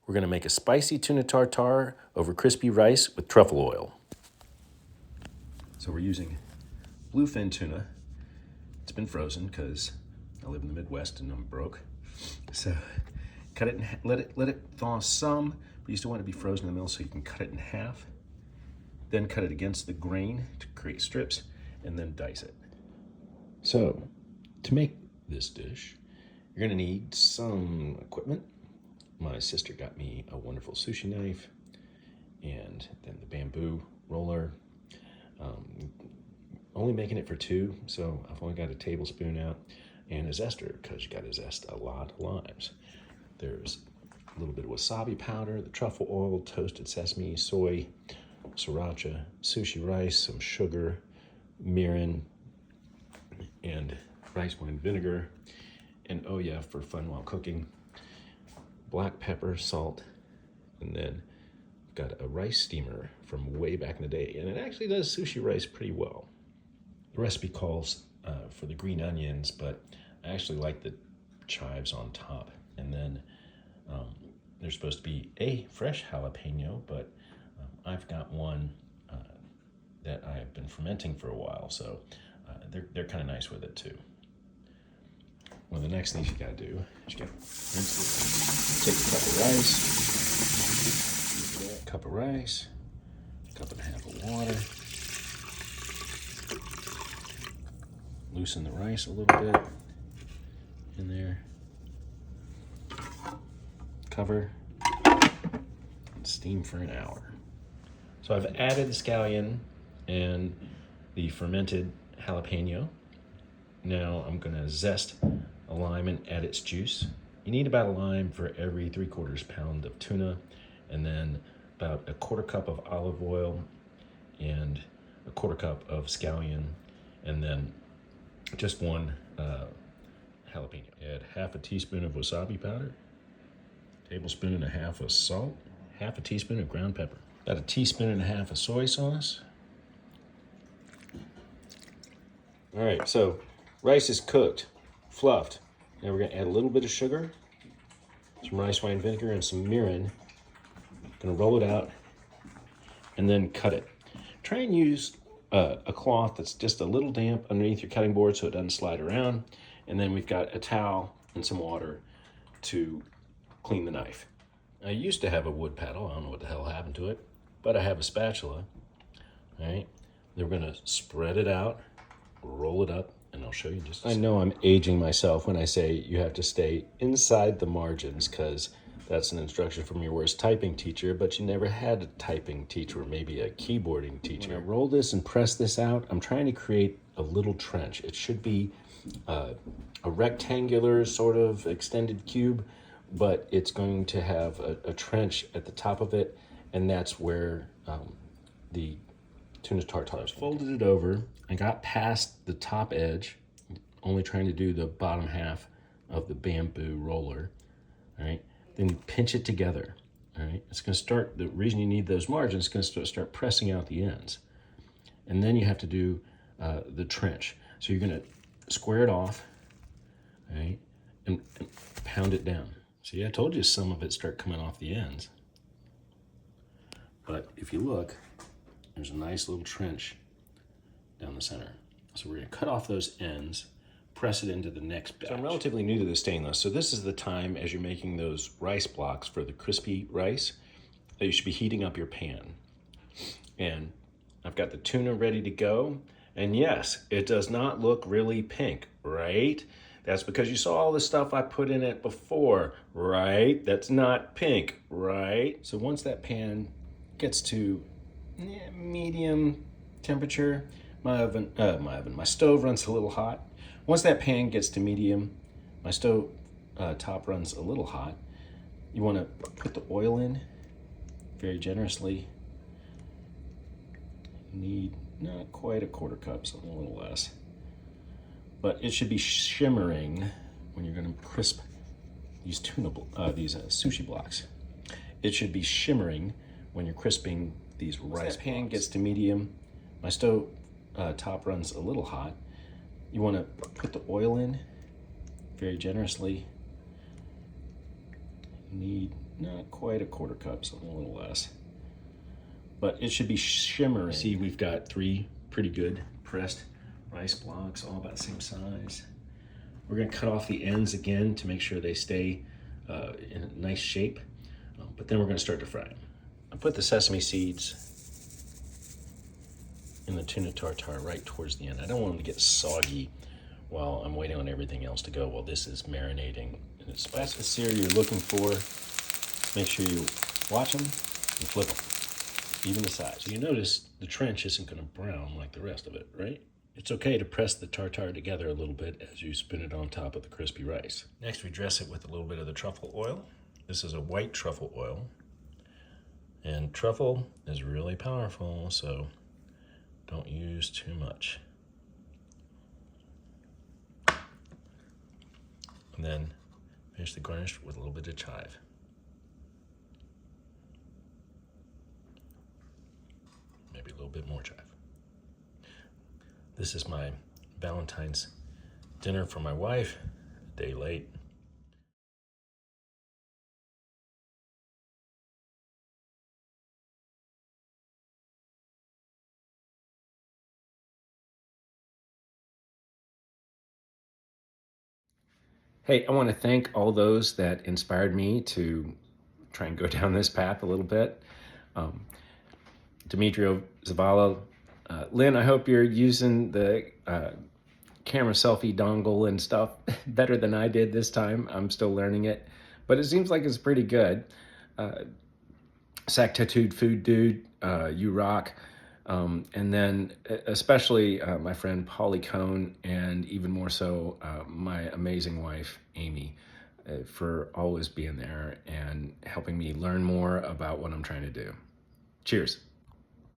We're going to make a spicy tuna tartar over crispy rice with truffle oil. So we're using bluefin tuna. It's been frozen because I live in the Midwest and I'm broke. So cut it and let it thaw some, but you still want it to be frozen in the middle so you can cut it in half. Then cut it against the grain to create strips and then dice it. So to make this dish, you're going to need some equipment. My sister got me a wonderful sushi knife and then the bamboo roller. Only making it for two, so I've only got a tablespoon out, and a zester, because you got to zest a lot of limes. There's a little bit of wasabi powder, the truffle oil, toasted sesame, soy, sriracha, sushi rice, some sugar, mirin, and rice wine vinegar, and oh yeah, for fun while cooking, black pepper, salt, and then got a rice steamer from way back in the day, and it actually does sushi rice pretty well. The recipe calls for the green onions, but I actually like the chives on top. And then there's supposed to be a fresh jalapeno, but I've got one that I've been fermenting for a while, so they're kind of nice with it too. One of the next things you gotta do is you gotta take a cup of rice, cup and a half of water, loosen the rice a little bit in there, cover, and steam for an hour. So I've added the scallion and the fermented jalapeno. Now I'm gonna zest a lime and add its juice. You need about a lime for every 3/4 pound of tuna, and then about a 1/4 cup of olive oil and a 1/4 cup of scallion, and then just one jalapeno. Add half a teaspoon of wasabi powder, tablespoon and a half of salt, half a teaspoon of ground pepper, about a teaspoon and a half of soy sauce. All right, so rice is cooked, fluffed. Now we're gonna add a little bit of sugar, some rice wine vinegar, and some mirin. Gonna roll it out and then cut it. Try and use a cloth that's just a little damp underneath your cutting board so it doesn't slide around. And then we've got a towel and some water to clean the knife. I used to have a wood paddle. I don't know what the hell happened to it, but I have a spatula. All right, then we're gonna spread it out, roll it up, and I'll show you just a second. I know I'm aging myself when I say you have to stay inside the margins, because that's an instruction from your worst typing teacher, but you never had a typing teacher, or maybe a keyboarding teacher. When I roll this and press this out, I'm trying to create a little trench. It should be a rectangular sort of extended cube, but it's going to have a trench at the top of it, and that's where the tuna tartar is. Folded it over. I got past the top edge, only trying to do the bottom half of the bamboo roller. All right. Then you pinch it together, all right? It's gonna start, the reason you need those margins, it's gonna start pressing out the ends. And then you have to do the trench. So you're gonna square it off, all right? And pound it down. See, I told you some of it start coming off the ends. But if you look, there's a nice little trench down the center. So we're gonna cut off those ends, press it into the next batch. So I'm relatively new to the stainless, so this is the time as you're making those rice blocks for the crispy rice that you should be heating up your pan. And I've got the tuna ready to go. And yes, it does not look really pink, right? That's because you saw all the stuff I put in it before, right? That's not pink, right? So once that pan gets to medium temperature, my stove runs a little hot. Once that pan gets to medium, my stove top runs a little hot. You want to put the oil in very generously. You need not quite a 1/4 cup, something a little less. But it should be shimmering when you're going to crisp these sushi blocks. It should be shimmering when you're crisping these rice blocks. Once that pan gets to medium, my stove top runs a little hot. You want to put the oil in very generously. You need not quite a quarter cup, so a little less. But it should be shimmering. See, we've got 3 pretty good pressed rice blocks, all about the same size. We're gonna cut off the ends again to make sure they stay in a nice shape, but then we're gonna start to fry them. I put the sesame seeds in the tuna tartar right towards the end. I don't want them to get soggy while I'm waiting on everything else to go while this is marinating in its spice. That's the sear you're looking for. Make sure you watch them and flip them, even the size. So you notice the trench isn't gonna brown like the rest of it, right? It's okay to press the tartar together a little bit as you spin it on top of the crispy rice. Next, we dress it with a little bit of the truffle oil. This is a white truffle oil. And truffle is really powerful, so don't use too much. And then finish the garnish with a little bit of chive. Maybe a little bit more chive. This is my Valentine's dinner for my wife, a day late. Hey, I want to thank all those that inspired me to try and go down this path a little bit. Demetrio, Zavala, Lynn, I hope you're using the camera selfie dongle and stuff better than I did this time. I'm still learning it, but it seems like it's pretty good. Sack Tattooed Food Dude, you rock. And then especially my friend Polly Cohn, and even more so my amazing wife, Amy, for always being there and helping me learn more about what I'm trying to do. Cheers.